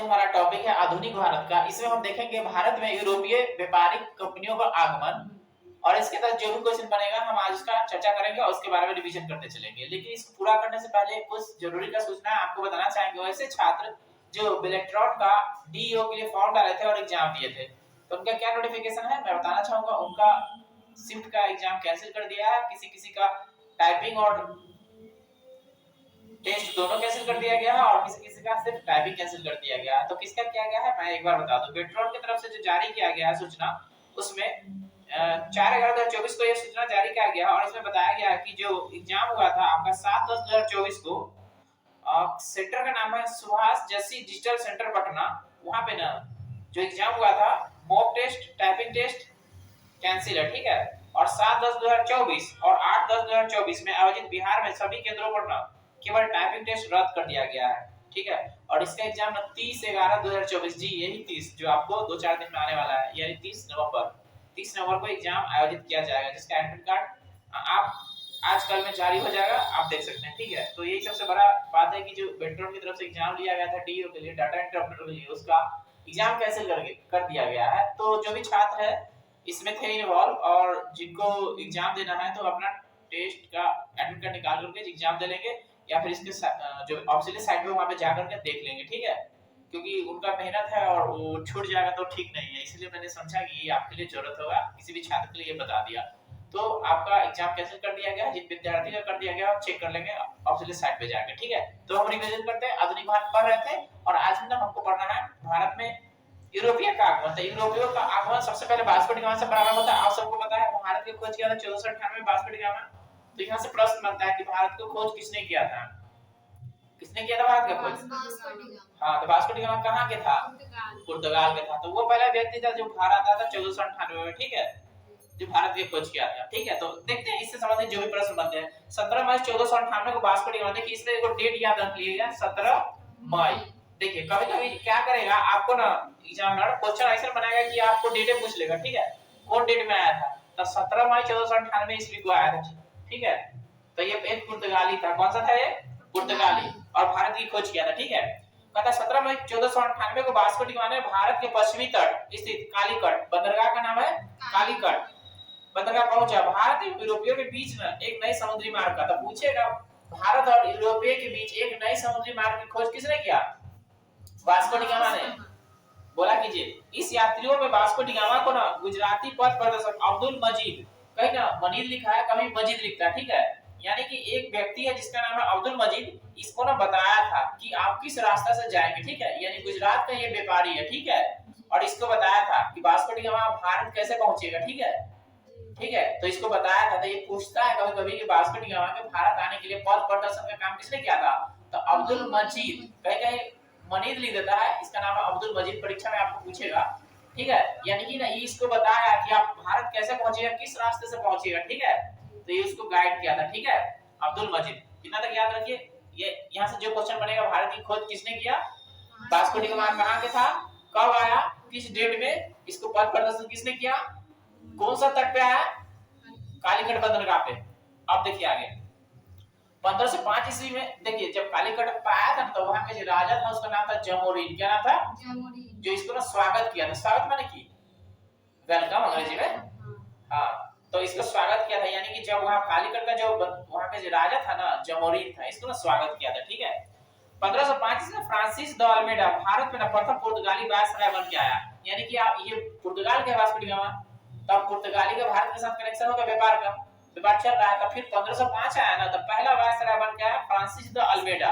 जो हमारा टॉपिक है आधुनिक भारत का, इसमें हम देखेंगे भारत में यूरोपीय व्यापारिक कंपनियों का आगमन और इसके तहत जो भी क्वेश्चन बनेगा हम आज उसका चर्चा करेंगे और उसके बारे में रिवीजन करते चलेंगे। लेकिन इसको पूरा करने से पहले कुछ जरूरी का सूचना आपको बताना चाहेंगे। वैसे छात्र जो बेलेट्रॉन का डीईओ के लिए फॉर्म डाले थे और एग्जाम दिए थे, तो उनका क्या नोटिफिकेशन है मैं बताना चाहूंगा। उनका शिफ्ट का एग्जाम कैंसिल कर दिया है, किसी किसी का टाइपिंग और टेस्ट दोनों कैंसिल कर दिया गया है और किसी किसी का सिर्फ टाइपिंग कैंसिल कर दिया गया है। तो किसका किया गया है मैं एक बार बता दूं। पेट्रोल की तरफ से जो जारी किया गया है सूचना, उसमें 4/11/2024 को ये सूचना जारी किया गया और इसमें बताया गया है कि जो एग्जाम हुआ था आपका 7/10/2024 को, सेंटर का नाम है सुभाष जस्सी डिजिटल सेंटर पटना। वहां पे ना जो एग्जाम हुआ था mock test typing test cancel है, ठीक है। और 7/10/2024 और 8/10/2024 में आयोजित बिहार में सभी केंद्रों पर ना केवल टाइपिंग टेस्ट रद्द कर दिया गया है, ठीक है। और इसका एग्जाम 30/11/2024 जी यही 30 जो आपको 2-4 दिन में आने वाला है, यानी 30 नवंबर को एग्जाम आयोजित किया जाएगा, जिसका एडमिट कार्ड आप आजकल में जारी हो जाएगा, आप देख सकते हैं, ठीक है। तो यही सबसे बड़ा बात है कि जो बेल्ट्रॉन की तरफ से एग्जाम लिया गया था डीईओ के लिए, डाटा एंट्री ऑपरेटर के लिए, उसका एग्जाम कैंसिल कर दिया गया है। तो जो भी छात्र है इसमें थे इन्वॉल्व और जिनको एग्जाम देना है तो अपना टेस्ट का एडमिट कार्ड निकाल करके एग्जाम दे लेंगे या फिर इसके जो ऑफिशियल साइट पे वहां पे जाकर के देख लेंगे, ठीक है। क्योंकि उनका मेहनत है और वो छूट जाएगा तो ठीक नहीं है, इसलिए मैंने समझा कि ये आपके लिए जरूरत होगा, किसी भी छात्र के लिए ये बता दिया। तो आपका एग्जाम कैंसिल कर दिया गया है, जिन विद्यार्थी का कर दिया गया आप चेक कर लेंगे ऑफिशियल साइट पे जाकर, ठीक है। तो हम रिवीजन करते हैं, आधुनिक भारत पढ़ रहे थे और आज ना हमको पढ़ना है भारत में यूरोपीय का आगमन। तो यूरोपियों का आगमन सबसे पहले वास्को डी गामा से प्रारंभ होता है। आप सबको पता है भारत की खोज किया था 1498 में वास्को डी गामा। तो यहाँ से प्रश्न बनता है कि भारत को खोज किसने किया था, किसने किया था भारत का खोज? हाँ, तो वास्को डी गामा कहाँ के था? पुर्तगाल के था। तो वो पहला व्यक्ति था जो भारत आया था 1498 में, ठीक है, जो भारत की खोज किया था, ठीक है। तो देखते हैं इससे संबंधित जो भी प्रश्न बनते हैं। 17 मई 1498 को वास्को डी गामा, देखिए इसमें एक डेट याद रख लीजिएगा 17 मई। देखिए कभी-कभी क्या करेगा आपको ना एग्जामिनर क्वेश्चन ऐसा बनाएगा कि आपको डेटे पूछ लेगा, ठीक है, कौन डेट में आया था। तो 17 मई 1498 ईस्वी को आया था, ठीक है। तो ये एक पुर्तगाली था, कौन सा था ये? पुर्तगाली, और भारत की खोज किया था, ठीक है। कहता 17 मई 1498 को वास्को डी गामा ने भारत के पश्चिमी तट स्थित कालीकट बंदरगाह का नाम है कालीकट बंदरगाह पहुंचा। भारत और यूरोपियों के बीच में एक नई समुद्री मार्ग का, तो पूछेगा भारत और यूरोपियों के बीच एक नई समुद्री मार्ग की खोज किसने किया? वास्को डी गामा ने। बोला कीजिए इस यात्रियों में वास्को डी गामा को ना गुजराती पथ प्रदर्शक अब्दुल मजीद, कहीं ना मनीद लिखा है कभी मजीद लिखता है, ठीक है। यानी कि एक व्यक्ति है जिसका नाम है अब्दुल मजीद, इसको ना बताया था कि आप किस रास्ते से जाएंगे, ठीक है। यानी गुजरात का ये व्यापारी है, ठीक है, और इसको बताया था कि वास्को डी गामा भारत कैसे पहुंचेगा, ठीक है, ठीक है। तो इसको बताया था। तो ये पूछता है कभी-कभी कि वास्को डी गामा के भारत आने के लिए पथ प्रदर्शन का काम किसने किया था? तो अब्दुल मजीद, कहीं-कहीं मनीद लिख देता है, इसका नाम है अब्दुल मजीद, परीक्षा में आपको पूछेगा, ठीक है। यानी कि ना ये इसको बताया कि आप भारत कैसे पहुंचेगा, किस रास्ते से पहुंचेगा, ठीक है। तो ये उसको गाइड किया था, ठीक है, अब्दुल मजीद। इतना तक याद रखिए। ये यहाँ से जो क्वेश्चन बनेगा भारत की खोज किसने किया? वास्को डी गामा कहाँ के था, कब आया, किस डेट में, इसको पथ प्रदर्शन किसने किया, कौन सा तट पे आया? कालीकट बंदरगाह पे। अब देखिए आगे 1505 ईस्वी में, देखिए जब कालीकट पे आया था तो वहां के जो राजा था उसका नाम था जमोरीन। क्या नाम था? जमोरीन। जो इसको ना स्वागत किया था, स्वागत माने की वेलकम अंग्रेजी में, हाँ। तो इसको स्वागत किया था, यानी कि जब वहां कालीकट का जो वहां के जो राजा था ना जमोरीन था, इसको ना स्वागत किया था, ठीक है। 1505 में फ्रांसिस द अल्मेडा भारत में ना प्रथम पुर्तगाली वायसराय बन के आया। यानी कि आप ये पुर्तगाल के वास्को डी गामा, तब पुर्तगाली का भारत के साथ कनेक्शन होगा, व्यापार का व्यापार चल रहा है। तो फिर 1505 आया ना, तो पहला वायसराय बन के आया फ्रांसिस द अल्मेडा।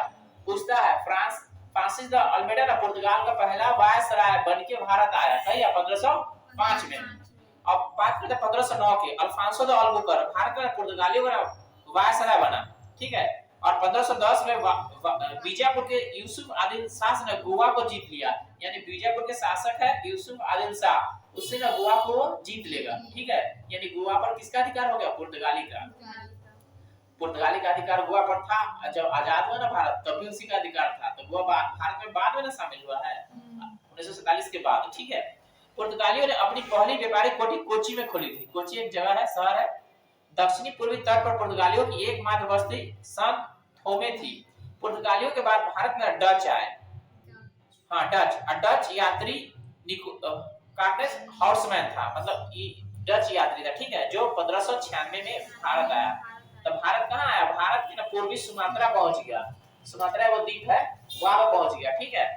पूछता है फ्रांसिस द अल्मेडा ना पुर्तगाल का पहला वायसराय बन के भारत आया था या 1505 में। अब बात करते हैं 1509 के, अल्फांसो द अल्बुकर्क भारत का पुर्तगालियों का वायसराय बना, ठीक है। और 1510 में बीजापुर के यूसुफ आदिल शाह ने गोवा को जीत लिया। यानी बीजापुर के शासक है यूसुफ आदिल शाह, उससे ना गोवा को जीत लेगा, ठीक है। यानी गोवा पर किसका अधिकार हो गया? पुर्तगाली का। पुर्तगाली का अधिकार गोवा पर था। जब आजाद हुआ ना भारत तब भी उसी का अधिकार था। तो गोवा भारत में बाद में ना शामिल हुआ है 1947 के बाद, ठीक है। पुर्तगालियों ने अपनी पहली व्यापारिक कोठी कोची में खोली थी। कोची एक जगह है, शहर है, दक्षिणी पूर्वी तट पर पुर्तगालियों की एकमात्र बस्ती सन थोमे थी। पुर्तगालियों के बाद भारत में डच आए, हाँ डच यात्री कार्नेस हॉर्समैन था, मतलब ये डच यात्री था, ठीक है, जो 1596 में भारत आया। तो भारत कहाँ आया, भारत के ना पूर्वी सुमात्रा पहुंच गया, सुमात्रा वो द्वीप है वहां पर पहुंच गया, ठीक है।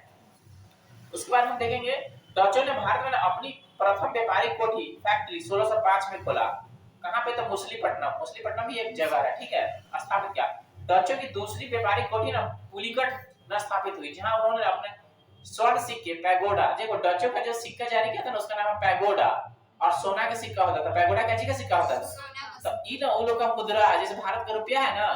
उसके बाद हम देखेंगे डचों ने भारत में अपनी प्रथम व्यापारिक कोठी फैक्ट्री 1605 में खोला। कहां पे, तो मुसलीपट्टनम, मुसलीपट्टनम भी एक जगह है, ठीक है, स्थापित किया। डचों की दूसरी व्यापारिक कोठी ना पुलिकट में स्थापित हुई, जहां उन्होंने अपने स्वर्ण सिक्के पैगोडा, देखो डचों का जो सिक्का जारी किया था ना उसका नाम है पैगोडा, और सोना का सिक्का होता था, पैगोडा क्या चीज का सिक्का होता था, तो ई ना उन लोग का मुद्रा है, जैसे भारत का रुपया है ना,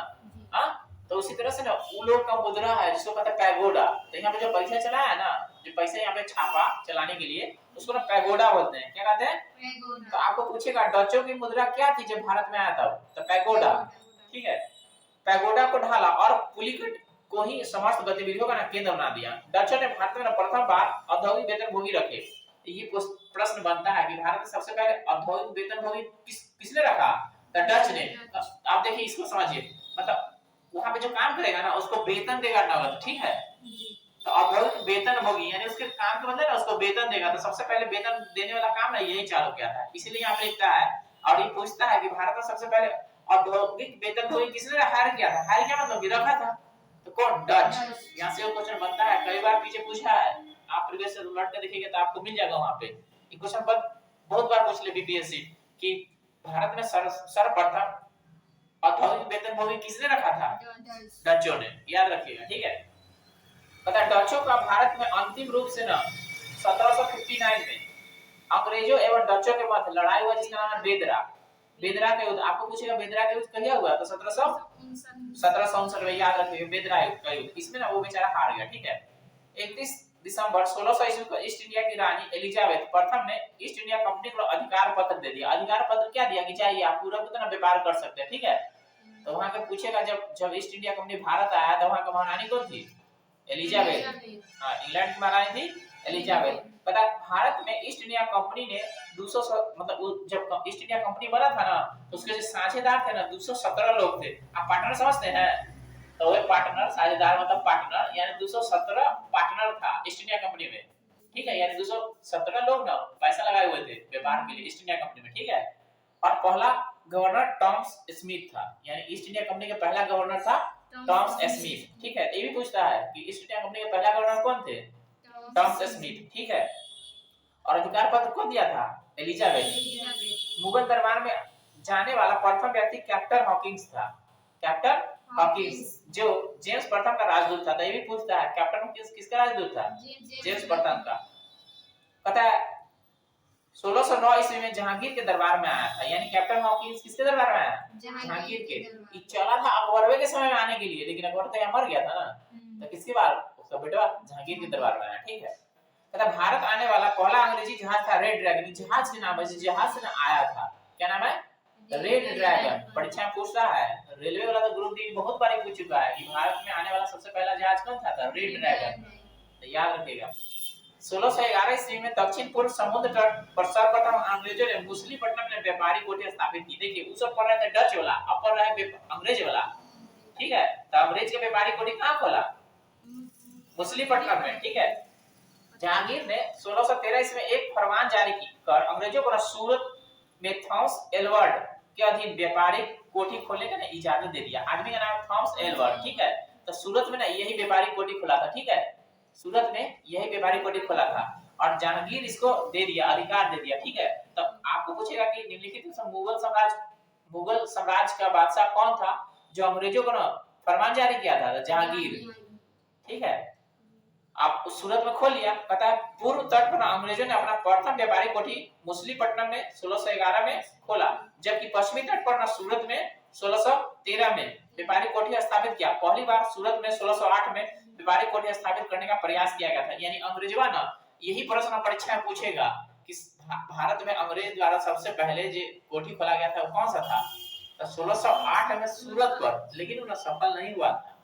हाँ, तो उसी तरह से ना उन लोग का मुद्रा है जिसको कहते हैं पैगोडा। तो यहाँ पे जो पैसा चला है ना, जो पैसा यहाँ पे छापा चलाने के लिए, उसको ना पैगोडा बोलते हैं, क्या कहते हैं। तो आपको पूछेगा डचों की मुद्रा क्या थी जब भारत में आया था, तो पैगोडा, ठीक है। पैगोडा को ढाला और पुलिकट को ही समस्त गतिविधियों का ना केंद्र बना दिया। डचों ने भारत में प्रथम बार औद्योगिक वेतनभोगी रखे। ये प्रश्न बनता है कि भारत में सबसे पहले औद्योगिक वेतनभोगी किसने रखा, तो डच ने। आप देखिए इसको समझिए, मतलब वहां पे जो काम करेगा ना उसको वेतन देगा नगद, ठीक है। तो औद्योगिक वेतनभोगी यानी उसके काम के बदले ना उसको वेतन देगा, तो सबसे पहले वेतन देने वाला काम ना यही चालू किया था, इसीलिए यहाँ पे लिखता है। और ये पूछता है कि भारत में सबसे पहले औद्योगिक वेतनभोगी किसने हायर किया था, हायर क्या मतलब रखा था, तो कौन, डच। यहाँ से वो क्वेश्चन बनता है, कई बार पीछे पूछा है, आप प्रीवियस से उलट के देखिएगा तो आपको मिल जाएगा वहां पे। ये क्वेश्चन बहुत बार पूछ ले बीपीएससी कि भारत में सर्वप्रथम औद्योगिक वेतनभोगी किसने रखा था, डचों ने, याद रखिएगा, ठीक है। पता है डचों का भारत में अंतिम रूप से ना 1759 में अंग्रेजों एवं डचों के मध्य लड़ाई हुआ जिसका नाम है बेदरा, बेदरा का युद्ध। आपको पूछेगा बेदरा का युद्ध कब हुआ, तो 1759 में, याद रखिएगा बेदरा का युद्ध। इसमें ना वो बेचारा हार गया, ठीक है। 31 दिसंबर 1600 ईस्वी को ईस्ट इंडिया की रानी एलिजाबेथ प्रथम ने ईस्ट इंडिया कंपनी को अधिकार पत्र दे दिया। अधिकार पत्र क्या दिया कि चाहिए आप पूरा उतना व्यापार कर सकते हैं, ठीक है। तो वहां के पूछेगा जब ईस्ट इंडिया कंपनी भारत आया तो वहां का महारानी कौन थी, एलिजाबेथ। हाँ, इंग्लैंड की महारानी थी एलिजाबेथ। पता भारत में ईस्ट इंडिया कंपनी ने 200 मतलब जब ईस्ट इंडिया कंपनी बना था ना तो उसके जो साझेदार थे ना 217 लोग थे। आप पार्टनर समझते हैं, तो वो पार्टनर, साझेदार मतलब पार्टनर, यानी 217 पार्टनर था ईस्ट इंडिया कंपनी में, ठीक है। यानी 217 लोग ना पैसा लगाए हुए थे व्यापार के लिए ईस्ट इंडिया कंपनी में, ठीक है। और पहला गवर्नर टॉमस स्मिथ था, यानी ईस्ट इंडिया कंपनी का पहला गवर्नर था टॉमस स्मिथ, ठीक है। ये भी पूछता है कि ईस्ट इंडिया कंपनी के पहला गवर्नर कौन थे, टॉमस स्मिथ, ठीक है। और अधिकार पत्र कौन दिया था, एलिजाबेथ। मुगल दरबार में जाने वाला प्रथम व्यक्ति कैप्टन हॉकिंस था, कैप्टन हॉकिंस जो जेम्स प्रथम का राजदूत था। तो ये भी पूछता है कैप्टन हॉकिंस किसका राजदूत था, जेम्स प्रथम का। पता है 1609 ईस्वी में जहांगीर के दरबार में आया था, यानी कैप्टन हॉकिंस किसके दरबार में आया, जहांगीर के। ये चला था अकबरवे के समय में आने के लिए, लेकिन अकबर तो यहाँ मर गया था ना, तो किसके बार, उसका बेटा जहांगीर के दरबार में आया, ठीक है। कहता भारत आने वाला पहला अंग्रेजी जहाज था रेड ड्रैगन, जहाज के नाम है, जहाज से आया था, क्या नाम है, रेड ड्रैगन। परीक्षा में पूछ रहा है, रेलवे वाला तो ग्रुप डी बहुत बार पूछ चुका है कि भारत में आने वाला सबसे पहला जहाज कौन था, रेड ड्रैगन, तो याद रखिएगा। 1611 ईस्वी में दक्षिण पूर्व समुद्र तट पर सर्वप्रथम अंग्रेजों ने मुसलीपट्टनम में व्यापारी कोठी स्थापित की। देखिए उस पर रहे थे डच वाला, अब पर रहे अंग्रेज वाला, ठीक है। तो अंग्रेज के व्यापारी कोठी कहां खोला, मुसलीपट्टनम में, ठीक है। जहांगीर ने 1613 ईस्वी में एक फरमान जारी कर अंग्रेजों को सूरत में थॉमस एलवर्ड के अधीन व्यापारिक कोठी खोलने का इजाजत दे दिया। आदमी का नाम थॉमस एलवर्ड, ठीक है। तो सूरत में ना यही व्यापारिक कोठी खुला था, ठीक है, सूरत में यही व्यापारिक कोठी खोला था और जहांगीर इसको दे दिया, अधिकार दे दिया, ठीक है। तो आपको पूछेगा कि निम्नलिखित में मुगल साम्राज्य का बादशाह कौन था जो अंग्रेजों को ना फरमान जारी किया था, जहांगीर, ठीक है। आप उस सूरत में खोल लिया। पता है पूर्व तट पर अंग्रेजों ने अपना प्रथम व्यापारिक कोठी मुसलीपट्टनम में 1611 में खोला, जबकि पश्चिमी तट पर ना सूरत में 1613 में व्यापारिक कोठी स्थापित किया। पहली बार सूरत में 1608 में व्यापारिक कोठी स्थापित करने का प्रयास किया गया था। यानी अंग्रेजवा ना यही प्रश्न परीक्षा में पूछेगा कि भारत में अंग्रेज द्वारा सबसे पहले जो कोठी खोला गया था वो कौन सा था, तो 1608 में सूरत पर, लेकिन वो सफल नहीं हुआ था,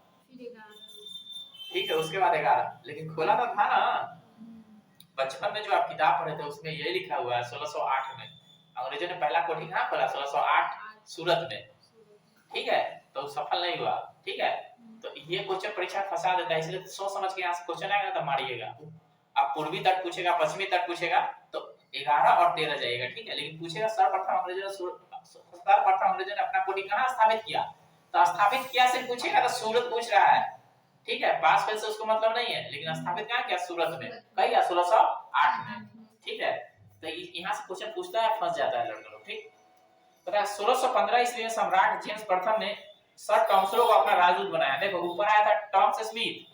ठीक है। उसके बाद 11, लेकिन खोला तो था ना, बचपन में जो आप किताब पढ़े थे उसमें यही लिखा हुआ है 1608 में अंग्रेजों ने पहला कोठी कहां खोला, 1608 सूरत में, ठीक है। तो सफल नहीं हुआ, ठीक है। तो ये क्वेश्चन परीक्षा फंसा देता है, इसलिए सोच समझ के यहाँ से क्वेश्चन आएगा तो मारिएगा। अब पूर्वी तट पूछेगा, पश्चिमी तट पूछेगा तो 11 और 13 जाएगा, ठीक है। लेकिन पूछेगा सर्वप्रथम अंग्रेजों ने अपना कोठी कहां स्थापित किया, तो स्थापित किया से पूछेगा तो सूरत पूछ रहा है, ठीक है। पास फेल से उसको मतलब नहीं है, लेकिन स्थापित कहां किया, सूरत में, कहीं 1608 में, ठीक है। तो यहां से क्वेश्चन पूछता है, फंस जाता है लड़का लोग, ठीक। पता 1615 ईस्वी में सम्राट जेम्स प्रथम ने सर टॉमस्लो को अपना राजदूत बनाया। देखो ऊपर आया था टॉमस स्मिथ,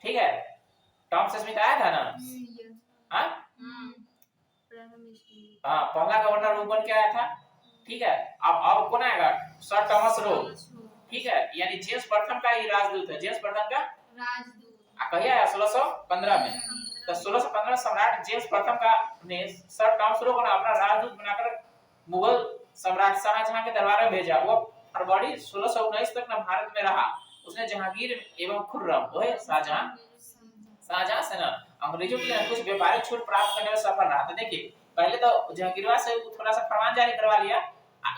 ठीक है, टॉमस स्मिथ आया था ना, हाँ हाँ, पहला गवर्नर वो बन के आया था, ठीक है। अब कौन आएगा, सर टॉमस रो, ठीक है, यानी जेम्स प्रथम का ही राजदूत है, जेम्स प्रथम का राजदूत कहीं आया 1615 में। तो 1615 सम्राट जेम्स प्रथम का ने सर टॉमस रो को अपना राजदूत बनाकर मुगल सम्राट शाहजहां के दरबार में भेजा। वो फरवरी 1619 तक न भारत में रहा। उसने जहांगीर एवं खुर्रम, वो है शाहजहां से ना अंग्रेजों के लिए कुछ व्यापारिक छूट प्राप्त करने में सफल रहा। तो देखिए पहले तो जहांगीरवा से थोड़ा सा फरमान जारी करवा लिया,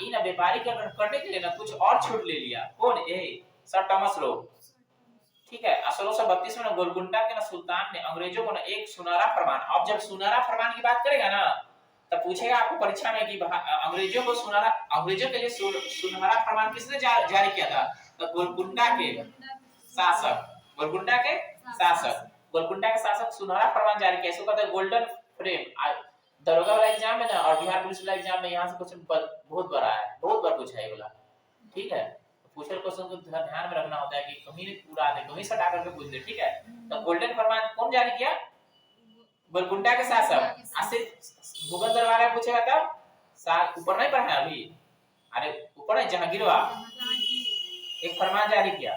इन व्यापारी करने के लिए ना कुछ और छूट ले लिया। कौन, यही सर टॉमस लो, ठीक है। 1632 में गोलकुंडा के ना सुल्तान ने अंग्रेजों को ना एक सुनहरा फरमान, अब जब सुनहरा फरमान की बात करेगा ना तब पूछेगा आपको परीक्षा में कि अंग्रेजों के लिए सुनहरा फरमान किसने जारी किया था, तो गोलकुंडा के शासक सुनहरा फरमान जारी किया। इसको कहते हैं गोल्डन फ्रेम। दरोगा वाला एग्जाम में ना और बिहार पुलिस वाला एग्जाम में यहाँ से क्वेश्चन बहुत बड़ा है, बहुत बार पूछा है ये वाला, ठीक है। पूछल क्वेश्चन को ध्यान में रखना होता है कि कहीं उड़ा दे, कहीं सटा करके पूछ दे, ठीक है। तो गोल्डन फरमान कौन जारी किया, गोलकुंडा के शासक। आसिफ मुगल दरबार में पूछेगा तब साल ऊपर नहीं पढ़ा है अभी, अरे ऊपर है, जहांगीरवा एक फरमान जारी किया,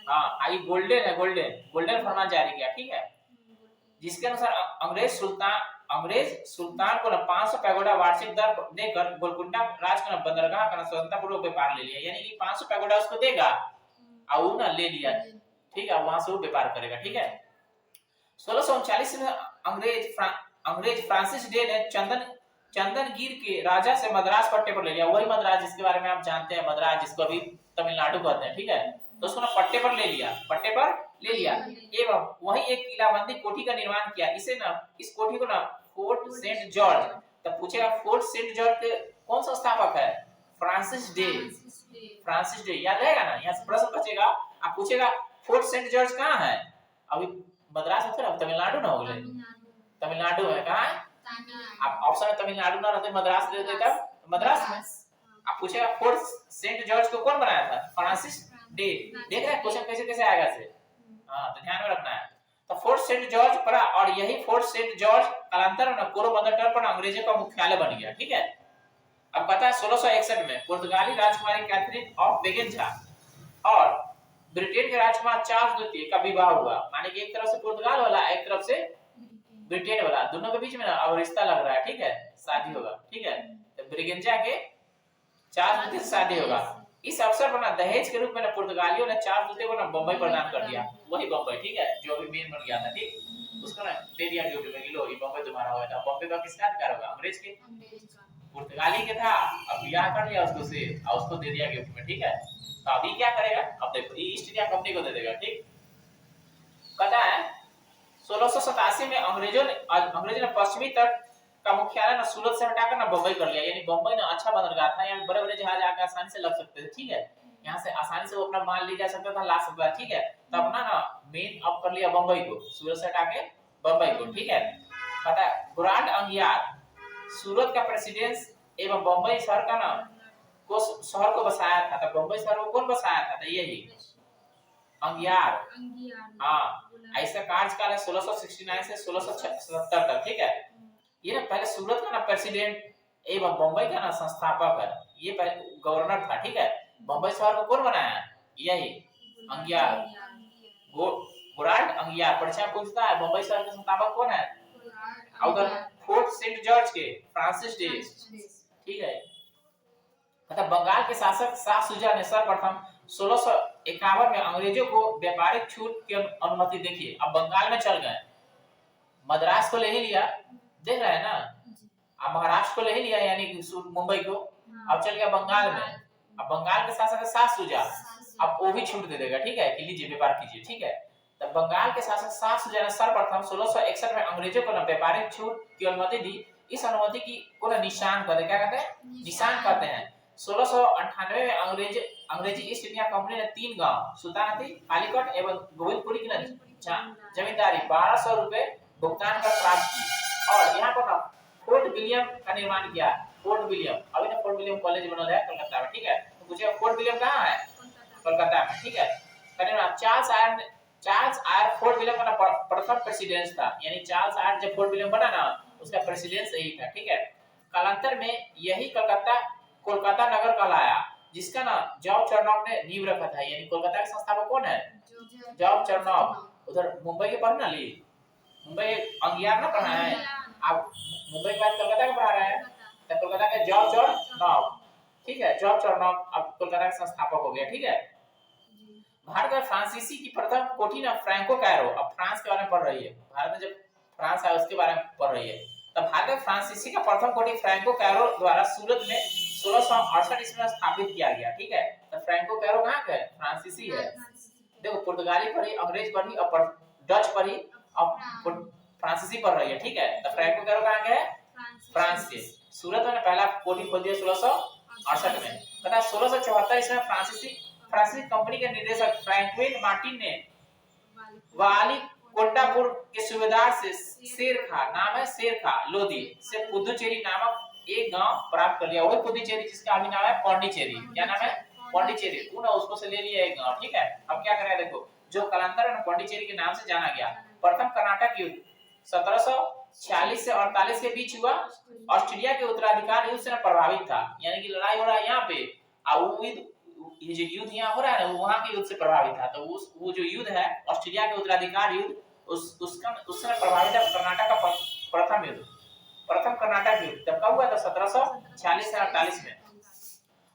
हाँ आई गोल्डन है, गोल्डन फरमान जारी किया, ठीक है। जिसके अनुसार अंग्रेज सुल्तान को ना 500 पैगोडा वार्षिक दर देकर गोलकुंडा राज का बंदरगाह का स्वतंत्रपूर्वक व्यापार ले लिया। यानी कि 500 पैगोडा उसको देगा और वो ना ले लिया, ठीक है, वहां से वो व्यापार करेगा, ठीक है। 1639 में अंग्रेज फ्रांसिस डे ने चंदनगिर के राजा से मद्रास पट्टे पर ले लिया। वही मद्रास जिसके बारे में आप जानते हैं, मद्रास जिसको अभी तमिलनाडु कहते हैं, ठीक है। तो उसको ना पट्टे पर ले लिया एवं वही एक किलाबंदी कोठी का निर्माण किया। इस कोठी को ना फोर्ट सेंट जॉर्ज, तब पूछेगा फोर्ट सेंट जॉर्ज के कौन सा स्थापक है, फ्रांसिस डे याद रहेगा ना, यहाँ से प्रश्न पूछेगा, आप पूछेगा फोर्ट सेंट जॉर्ज कहाँ है, अभी मद्रास में थोड़ा, तमिलनाडु ना हो गए, तमिलनाडु है, कहाँ है, आप ऑप्शन में तमिलनाडु ना रहते मद्रास दे देते तब मद्रास में। आप पूछेगा फोर्ट सेंट जॉर्ज को कौन बनाया था, फ्रांसिस डे। देख रहे हैं क्वेश्चन कैसे आएगा से, हाँ तो ध्यान में रखना है। तो फोर्ट सेंट जॉर्ज पड़ा और यही फोर्ट सेंट जॉर्ज कालांतर में पोरबंदर तट पर अंग्रेजों का मुख्यालय बन गया, ठीक है। अब पता है 1661 में पुर्तगाली राजकुमारी कैथरीन ऑफ बेगेंजा और ब्रिटेन के राजकुमार चार्ल्स द्वितीय का विवाह हुआ। माने कि एक तरफ से पुर्तगाल वाला, एक तरफ से ब्रिटेन वाला, दोनों के बीच में ना अब रिश्ता लग रहा है, ठीक है, शादी होगा, ठीक है। तो ब्रिगेंजा के चार्ल्स द्वितीय से शादी होगा। इस अवसर पर ना दहेज के रूप में ना पुर्तगालियों ने चार्ल्स द्वितीय को ना बंबई प्रदान कर दिया, वही बंबई, ठीक है, जो अभी मेन बन गया था, ठीक, उसको ना दे दिया गिफ्ट में कि लो ये बंबई तुम्हारा हो गया। बंबई का किसका अधिकार होगा, अंग्रेज के, पुर्तगाली के था, अब ब्याह कर लिया उसको से और उसको दे दिया गिफ्ट में, ठीक है। तो अभी क्या करेगा, अब देखो ईस्ट इंडिया कंपनी को दे देगा, ठीक। पता है 1687 में अंग्रेजों ने पश्चिमी तट का मुख्यालय ना सूरत से हटाकर ना बंबई कर लिया। यानी बंबई ना अच्छा बंदरगाह था, यहाँ बड़े-बड़े जहाज आकर आसानी से लग सकते थे, ठीक है। यहाँ से आसानी से वो अपना माल ले जा सकता था, ला सकता था, ठीक है। तो अपना ना मेन अब कर लिया बंबई को, सूरत से हटा के बंबई को, ठीक है। पता है ग्रांड अंगियार सूरत का प्रेसिडेंस एवं बंबई शहर का ना शहर को बसाया था। तो बंबई शहर को कौन बसाया था, तो यही अंगियार, हाँ। ऐसा कार्यकाल है 1669 से 1677 तक, ठीक है। ये ना पहले सूरत का ना प्रेसिडेंट एवं बंबई का ना संस्थापक है, ये पहले गवर्नर था, ठीक है। बंबई शहर को कौन बनाया, यही अंगियार, ग्रांड अंगियार। परीक्षा पूछता है बंबई शहर के संस्थापक कौन है, उधर फोर्ट सेंट जॉर्ज के फ्रांसिस डे, ठीक है। मतलब बंगाल के शासक शाह सुजा ने सर्वप्रथम 1651 में अंग्रेजों को व्यापारिक छूट की अनुमति देखी। अब बंगाल में चल गए, मद्रास को ले ही लिया, देख रहे हैं ना, अब महाराष्ट्र को ले ही लिया यानी कि मुंबई को, अब चल गया बंगाल में। अब बंगाल के शासक शाह सुजा, अब वो भी छूट दे देगा, ठीक है, कि लीजिए व्यापार कीजिए, ठीक है। तब बंगाल के शासक शाहसुजा ने सर्वप्रथम 1661 में अंग्रेजों को व्यापारिक छूट की अनुमति दी। इस अनुमति की को निशान कहते हैं, क्या कहते हैं, निशान कहते हैं। 1698 में अंग्रेजी ईस्ट इंडिया कंपनी ने 3 गांव सुल्तानती, कालीकट एवं गोविंदपुरी की जमींदारी 1200 रुपए भुगतान कर प्राप्त की और यहाँ पर फोर्ट विलियम का निर्माण किया। फोर्ट विलियम, अभी तो फोर्ट विलियम कॉलेज बना है कलकत्ता में, ठीक है। तो पूछे फोर्ट विलियम कहाँ है, कोलकाता में, ठीक है। चार्ल्स आयर फोर्ट विलियम का प्रथम प्रेसिडेंट था, यानी चार्ल्स आयर जब फोर्ट विलियम बना ना उसका प्रेसिडेंट यही था, ठीक है। कालांतर में यही कोलकाता नगर कहलाया, जिसका ना जॉर्ज चर्नॉक ने नींव रखा था। यानी कोलकाता के संस्थापक कौन है, जॉर्ज चर्नॉक। उधर मुंबई के पढ़ना ली, मुंबई अंगियार ना पढ़ा है आप, मुंबई के बाद कोलकाता का पढ़ा रहे हैं, तो कोलकाता के जॉर्ज चर्नॉक, ठीक है। जॉर्ज चर्नॉक अब कोलकाता के संस्थापक हो गया, ठीक है। भारत में फ्रांसीसी की प्रथम कोठी ना फ्रैंको कैरो, अब फ्रांस के बारे में पढ़ रही है, भारत में जब फ्रांस आया उसके बारे में पढ़ रही है। तब भारत में फ्रांसीसी का प्रथम कोठी फ्रैंको कैरो द्वारा सूरत में 1668 ईस्वी में स्थापित किया गया, ठीक है। तो फ्रैंको कैरो कहाँ का है, फ्रांसीसी है। देखो पुर्तगाली पढ़ी, अंग्रेज पढ़ी और डच पढ़ी, अब फ्रांसीसी पढ़ रही है, ठीक है। तो फ्रैंको कैरो कहाँ का है, फ्रांस के। सूरत में पहला कोठी खोल दिया 1668 में। पता 1674 ईस्वी में फ्रांसीसी कंपनी के निदेशक फ्रैंकलिन मार्टिन ने वाली कोट्टापुर के सूबेदार से शेरखा, नाम है शेरखा लोधी, से पुदुचेरी नामक एक गांव प्राप्त कर लिया। वही पुदुचेरी जिसका अभी नाम है पौंडीचेरी, क्या नाम है, पौंडीचेरी। उन्होंने उसको से ले लिया एक गांव, ठीक है। अब क्या करें, देखो जो कालांतर में पौंडीचेरी के नाम से जाना गया। प्रथम कर्नाटक युद्ध 1746 से 48 के बीच हुआ। ऑस्ट्रेलिया के उत्तराधिकार युद्ध से प्रभावित था, यानी कि लड़ाई हो रहा है यहाँ पे, और ये जो युद्ध यहाँ हो रहा है ना वो वहां के युद्ध से प्रभावित था। तो वो जो युद्ध है ऑस्ट्रेलिया के उत्तराधिकार युद्ध, उससे प्रभावित है कर्नाटक का प्रथम युद्ध, प्रथम कर्नाटक युद्ध। तब कब हुआ था, 1746 से 48 में।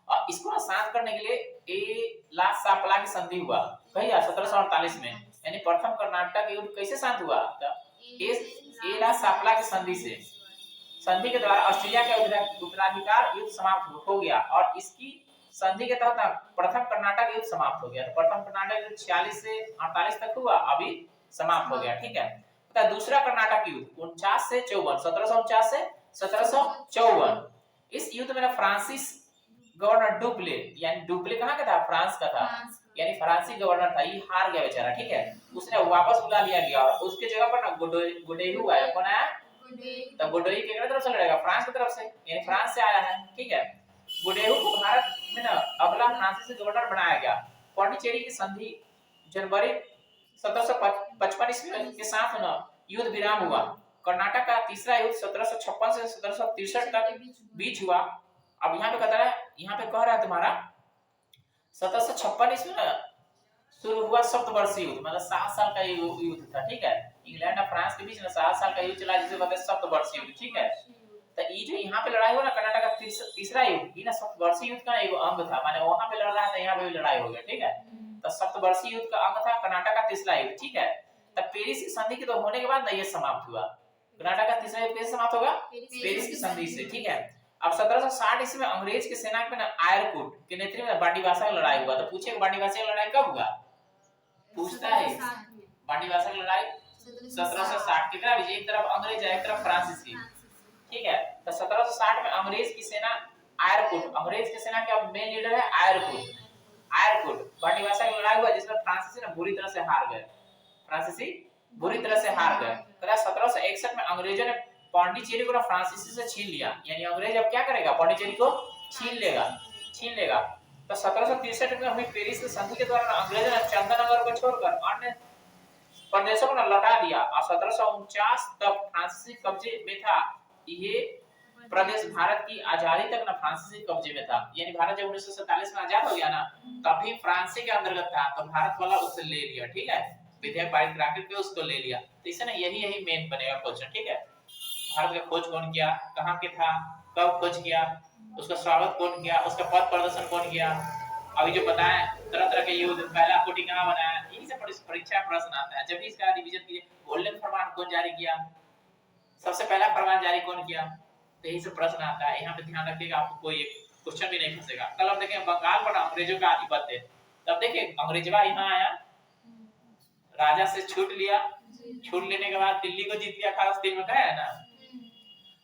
और इसको शांत करने के लिए ए-ला-सा-पला की संधि हुआ, कही 1748 में। यानी प्रथम कर्नाटक युद्ध कैसे शांत हुआ, ए-ला-सा-पला की संधि से। संधि के द्वारा ऑस्ट्रेलिया के उत्तराधिकार युद्ध समाप्त हो गया और इसकी संधि के तहत प्रथम कर्नाटक युद्ध समाप्त हो गया। तो प्रथम कर्नाटक युद्ध 46 से 48 तक हुआ, अभी समाप्त हो गया, ठीक है। तो दूसरा कर्नाटक युद्ध 49 से 54, 1749 से 1754। इस युद्ध में फ्रांसिस गवर्नर डुप्ले, यानी डुप्ले कहाँ का था, फ्रांस का था, यानी फ्रांसीसी गवर्नर था, ये हार गया बेचारा, ठीक है। उसने वापस बुला लिया गया और उसके जगह पर ना गोडेयू आया। कौन आया, तो गोडोई किस तरफ से लड़ेगा, फ्रांस की तरफ से, यानी फ्रांस से आया है, ठीक है। गोडेयू को भारत में ना अगला फ्रांसीसी गवर्नर बनाया गया। पौंडीचेरी की संधि जनवरी 1755 ईस्वी के साथ ना युद्ध विराम हुआ। कर्नाटक का तीसरा युद्ध 1756 से 1763 तक बीच हुआ। अब यहाँ पे कहता है, यहाँ पे कह रहा है तुम्हारा 1756 ईस्वी में शुरू हुआ सप्तवर्षीय युद्ध, मतलब 7 साल का युद्ध था, ठीक है। इंग्लैंड और फ्रांस के बीच में 7 साल का युद्ध चला, जिसे कहते हैं सप्तवर्षीय युद्ध, ठीक है। तो ये जो यहाँ पे लड़ाई हुआ ना कर्नाटक का तीसरा युद्ध, ये ना सप्तवर्षीय युद्ध का एक अंग था, माने वहां पे लड़ रहा था, यहाँ पे भी लड़ाई हो गया, ठीक है। तो सप्तवर्षीय युद्ध का अंग था कर्नाटक का तीसरा युद्ध, ठीक है। तब पेरिस की संधि के तो होने के बाद ना ये समाप्त हुआ। कर्नाटक का तीसरा युद्ध कैसे समाप्त होगा, पेरिस की संधि से, ठीक है। अब 1760 ईस्वी में अंग्रेज के सेना में आयरकुट के नेतृत्व में बांडीवासा की लड़ाई हुआ। तो पूछे बांडीवासा की लड़ाई कब हुआ, पूछता है। बांडीवासा की लड़ाई 1760 की तरफ, एक तरफ अंग्रेज है एक तरफ फ्रांसीसी, ठीक है। तो 1760 में अंग्रेज की सेना आयरकुट, अंग्रेज की सेना का मेन लीडर है आयरकुट बांडीवासा की लड़ाई हुआ, जिसमें फ्रांसीसी ने बुरी तरह से हार गए, फ्रांसीसी बुरी तरह से हार गए। 1761 में अंग्रेजों ने पौंडीचेरी को फ्रांसीसी से छीन लिया, यानी अंग्रेज अब क्या करेगा, पौंडीचेरी को छीन लेगा। तो 1763 में हुई पेरिस की संधि के द्वारा अंग्रेजों ने चंदननगर को छोड़कर अन्य प्रदेशों को लौटा दिया और 1749 तक फ्रांसीसी कब्जे में था। ये प्रदेश भारत की आजादी तक ना फ्रांसीसी कब्जे में था, यानी भारत जब 1947 में आजाद हो गया ना तभी फ्रांस के अंतर्गत था, तो भारत वाला उससे ले लिया, ठीक है। विधेयक पारित कराकर के उसको ले लिया। तो इसे ना यही मेन बनेगा क्वेश्चन, ठीक है। भारत का खोज कौन किया, कहाँ के था, कब खोज किया, उसका स्वागत कौन किया, उसका पथ प्रदर्शन कौन किया, अभी जो बताएं तरह के युद्ध, पहला कोठी कहाँ बनाया, यही सब परीक्षा प्रश्न आता है। जब भी इसका रिवीजन कीजिए, गोल्डन फरमान कौन जारी किया, सबसे पहला फरमान जारी कौन किया, तो यही सब प्रश्न आता है। यहाँ पे ध्यान रखिएगा, आपको कोई क्वेश्चन भी नहीं फंसेगा। कल हम देखें बंगाल पर अंग्रेजों का आधिपत्य, तब देखिए अंग्रेजवा यहाँ आया, राजा से छूट लिया, छूट लेने के बाद दिल्ली को जीत लिया 1803 में, कहा है ना।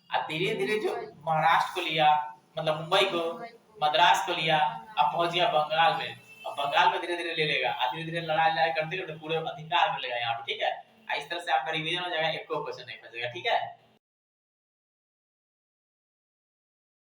अब धीरे धीरे जो महाराष्ट्र को लिया, मतलब मुंबई को, मद्रास को लिया, अब पहुंच गया बंगाल में। अब बंगाल में धीरे धीरे ले लेगा, धीरे धीरे लड़ाई लड़ाई करते करते पूरे अधिकार में लेगा यहाँ पे, ठीक है। इस तरह से आपका रिवीजन हो जाएगा, एक को क्वेश्चन नहीं फंसेगा, ठीक है।